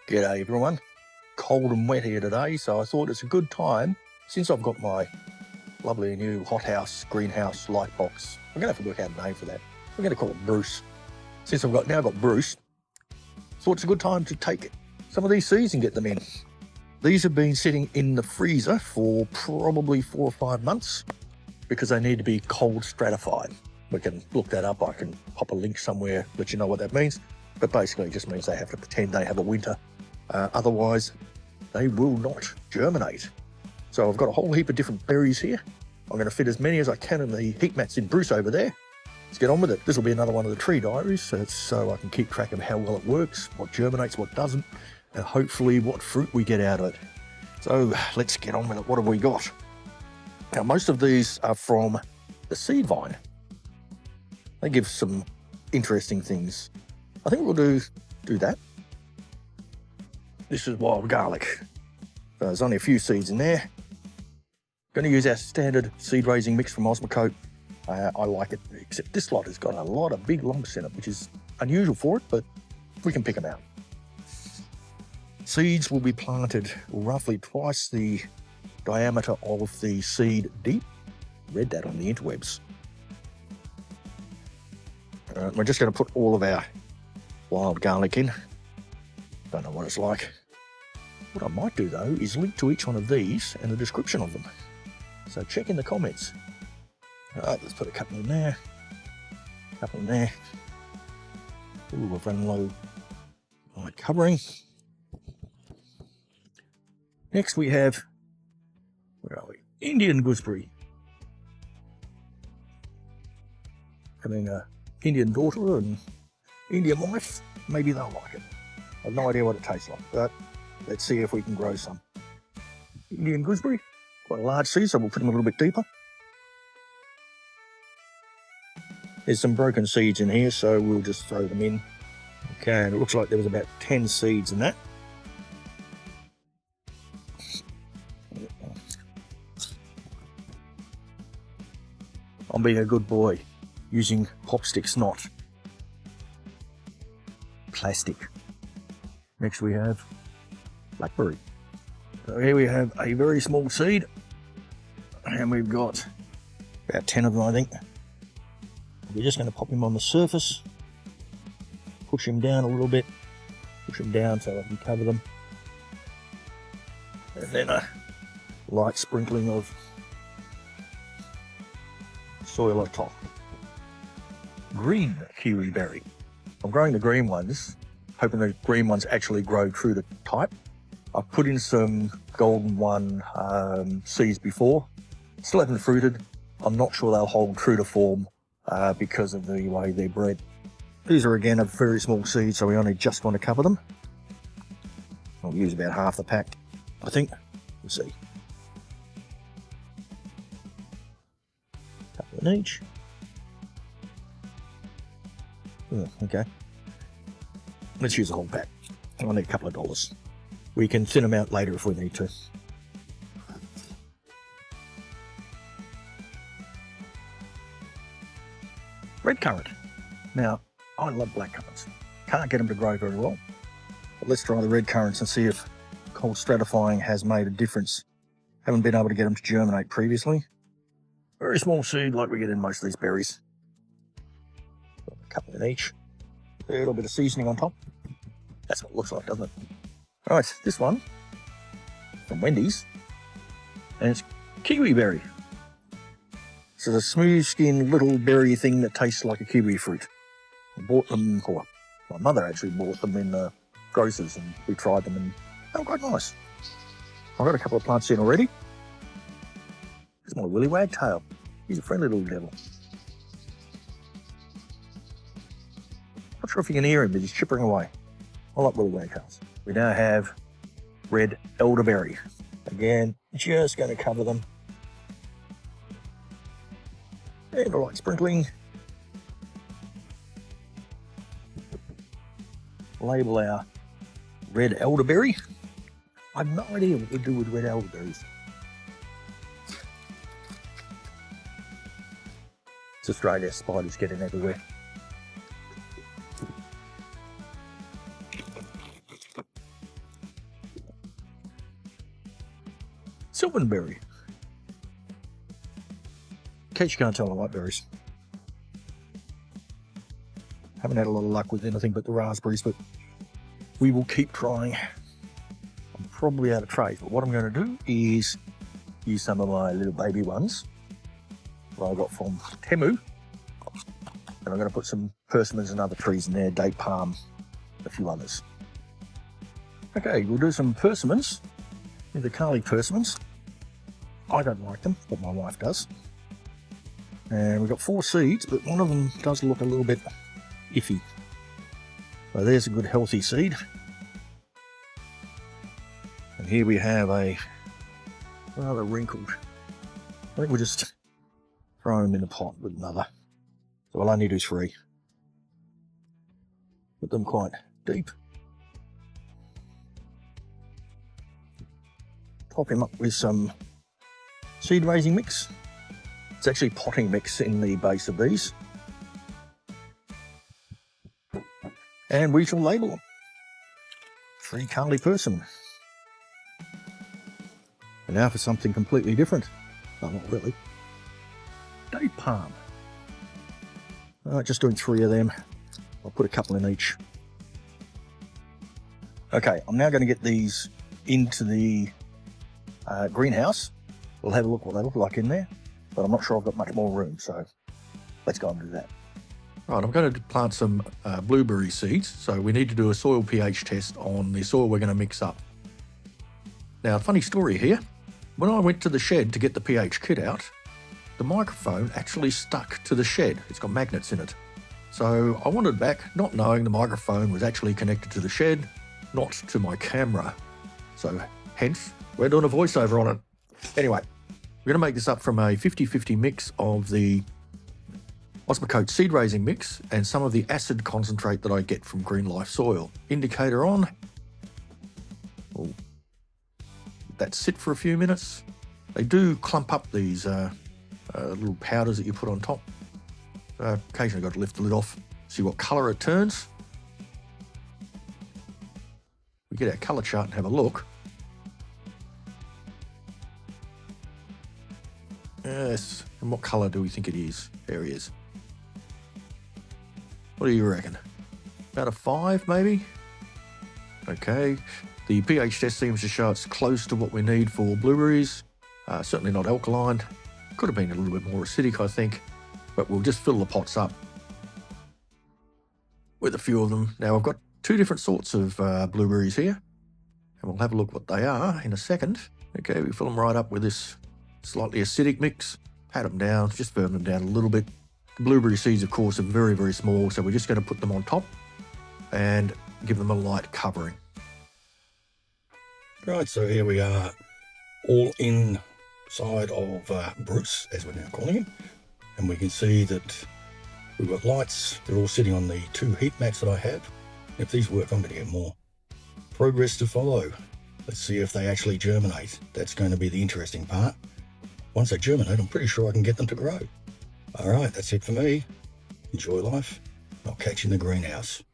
G'day everyone. Cold and wet here today, so I thought it's a good time, since I've got my lovely new hothouse, greenhouse light box. I'm going to have to work out a name for that. We're going to call it Bruce. Since I've now got Bruce, thought it's a good time to take some of these seeds and get them in. These have been sitting in the freezer for probably 4 or 5 months because they need to be cold stratified. We can look that up. I can pop a link somewhere, let you know what that means. But basically it just means they have to pretend they have a winter. Otherwise, they will not germinate. So I've got a whole heap of different berries here. I'm going to fit as many as I can in the heat mats in Bruce over there. Let's get on with it. This will be another one of the tree diaries, so I can keep track of how well it works, what germinates, what doesn't, and hopefully what fruit we get out of it. So let's get on with it. What have we got? Now, most of these are from the seed vine. They give some interesting things. I think we'll do that. This is wild garlic. So there's only a few seeds in there. Going to use our standard seed raising mix from Osmocote. I like it, except this lot has got a lot of big lumps in it, which is unusual for it, but we can pick them out. Seeds will be planted roughly twice the diameter of the seed deep. Read that on the interwebs. We're just going to put all of our wild garlic in. Don't know what it's like. What I might do though is link to each one of these and a description of them. So check in the comments. Alright, let's put a couple in there. A couple in there. Ooh, we've run low light covering. Next we have, where are we? Indian gooseberry. Having an Indian daughter and Indian wife, maybe they'll like it. I've no idea what it tastes like, but let's see if we can grow some. Indian gooseberry, quite a large seed, so we'll put them a little bit deeper. There's some broken seeds in here, so we'll just throw them in. Okay, and it looks like there was about 10 seeds in that. I'm being a good boy, using pop sticks, not plastic. Next we have blackberry. So here we have a very small seed, and we've got about 10 of them, I think. We're just going to pop him on the surface, push him down a little bit, push him down so I can cover them, and then a light sprinkling of soil on top. Green kiwi berry. I'm growing the green ones, hoping the green ones actually grow true to type. I've put in some golden one seeds before. Still haven't fruited. I'm not sure they'll hold true to form because of the way they're bred. These are again a very small seed, so we only just want to cover them. I'll use about half the pack, I think. We'll see. Couple in each. Oh, okay. Let's use a whole pack. I'll need a couple of dollars. We can thin them out later if we need to. Red currant. Now, I love black currants. Can't get them to grow very well. But let's try the red currants and see if cold stratifying has made a difference. Haven't been able to get them to germinate previously. Very small seed like we get in most of these berries. A couple in each. A little bit of seasoning on top. That's what it looks like, doesn't it? Alright, this one from Wendy's, and it's kiwi berry. This is a smooth skinned little berry thing that tastes like a kiwi fruit. I bought them, or my mother actually bought them in grocers, and we tried them and they were quite nice. I've got a couple of plants in already. Here's my willy wagtail. He's a friendly little devil. Not sure if you can hear him, but he's chippering away. I like willy wagtails. We now have red elderberry. Again, just going to cover them. And a light sprinkling. Label our red elderberry. I have no idea what we do with red elderberries. It's Australia, spiders getting everywhere. Silverberry. In case you can't tell, I like berries. Haven't had a lot of luck with anything but the raspberries, but we will keep trying. I'm probably out of trays, but what I'm going to do is use some of my little baby ones that I got from Temu, and I'm going to put some persimmons and other trees in there, date palm, a few others. Okay, we'll do some persimmons, the Carly persimmons. I don't like them, but my wife does. And we've got 4 seeds, but one of them does look a little bit iffy. So there's a good healthy seed. And here we have a rather wrinkled. I think we'll just throw them in the pot with another. So we'll only do 3. Put them quite deep. Top him up with some seed raising mix. It's actually potting mix in the base of these. And we shall label them. 3 Carly persimmon. And now for something completely different. Oh, not really. Date palm. Just doing 3 of them. I'll put a couple in each. Okay, I'm now going to get these into the greenhouse. We'll have a look what they look like in there, but I'm not sure I've got much more room, so let's go and do that. Right, I'm going to plant some blueberry seeds, so we need to do a soil pH test on the soil we're going to mix up. Now, funny story here. When I went to the shed to get the pH kit out, the microphone actually stuck to the shed. It's got magnets in it. So I wandered back, not knowing the microphone was actually connected to the shed, not to my camera. So hence, we're doing a voiceover on it. Anyway, we're going to make this up from a 50-50 mix of the Osmocote seed raising mix and some of the acid concentrate that I get from Green Life soil. Indicator on. We'll let that sit for a few minutes. They do clump up these little powders that you put on top. Occasionally got to lift the lid off, see what colour it turns. We get our colour chart and have a look. Yes, and what colour do we think it is? There he is. What do you reckon? About a 5 maybe? Okay, the pH test seems to show it's close to what we need for blueberries. Certainly not alkaline. Could have been a little bit more acidic, I think, but we'll just fill the pots up with a few of them. Now, I've got 2 different sorts of blueberries here, and we'll have a look what they are in a second. Okay, we fill them right up with this slightly acidic mix, pat them down, just firm them down a little bit. The blueberry seeds, of course, are very, very small, so we're just going to put them on top and give them a light covering. Right, so here we are, all inside of Bruce, as we're now calling him, and we can see that we've got lights. They're all sitting on the 2 heat mats that I have. If these work, I'm going to get more. Progress to follow. Let's see if they actually germinate. That's going to be the interesting part. Once they germinate, I'm pretty sure I can get them to grow. All right, that's it for me. Enjoy life. I'll catch you in the greenhouse.